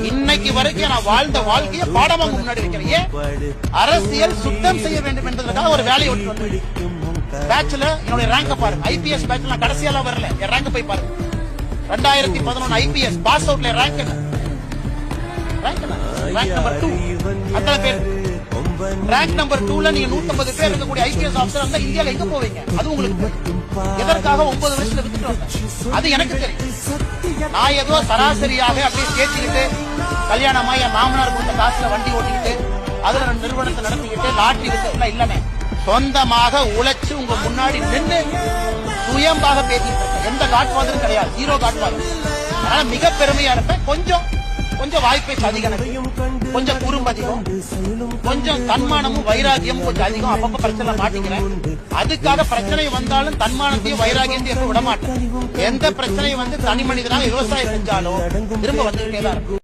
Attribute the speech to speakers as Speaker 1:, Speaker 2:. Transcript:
Speaker 1: இன்னைக்கு வரைக்கும் நான் வாழ்ந்த வாழ்க்கையை பாடமா முன்னாடி வைக்கிறேன். ஏன் அரசியல் சுத்தம் செய்ய வேண்டும் என்பதற்காக ஒரு வேலையை விட்டு வந்தேன். பேட்ச்ல என்னுடைய ரேங்க பாருங்க. ஐபிஎஸ் பேட்ச்ல நான் கடைசியால வரல. என் ரேங்க போய் பாருங்க. 2011 ஐபிஎஸ் பாஸ் அவுட்ல ரேங்க் என்ன? Rank number 2. அத்தனை பேர் ரேங்க் நம்பர் 2ல நீங்க 150 பேர் இருக்கக்கூடிய ஐபிஎஸ் ஆபீசர் இருந்தா இந்தியால எங்க போவீங்க? அது உங்களுக்கு எதற்காக 9 வருஷத்துல விட்டுட்டு வந்தேன்? அது எனக்கு தெரியும். நான் ஏதோ சராசரியாக அப்படியே சேர்த்துக்கிட்டு கல்யாணமா என் மாமனார் கொடுத்த காசுல வண்டி ஓட்டிக்கிட்டு அதுல நிறுவனத்தை நடத்திக்கிட்டு லாட்டரி வித்துலாம் இல்லனே, சொந்தமாக உழைச்சு உங்க முன்னாடி நின்று சுயம்பாக பேசிட்டு இருக்கேன். எந்த காட்பாதரும் கிடையாது, 0 காட்பாதர். அதனால மிக பெருமையா இருப்பேன். கொஞ்சம் வாய்ப்பேச்சு அதிகம், கொஞ்சம் குறும்பு அதிகம், கொஞ்சம் தன்மானமும் வைராகியமும் கொஞ்சம் அதிகம். அப்பப்ப பிரச்சனை மாட்டிக்கிறேன். அதுக்காக பிரச்சனை வந்தாலும் தன்மானத்தையும் வைராகியத்தையும் விட மாட்டேன். எந்த பிரச்சனையும் வந்து தனி மனிதனாக விவசாயம் செஞ்சாலும் திரும்ப வந்துட்டே தான் இருக்கும்.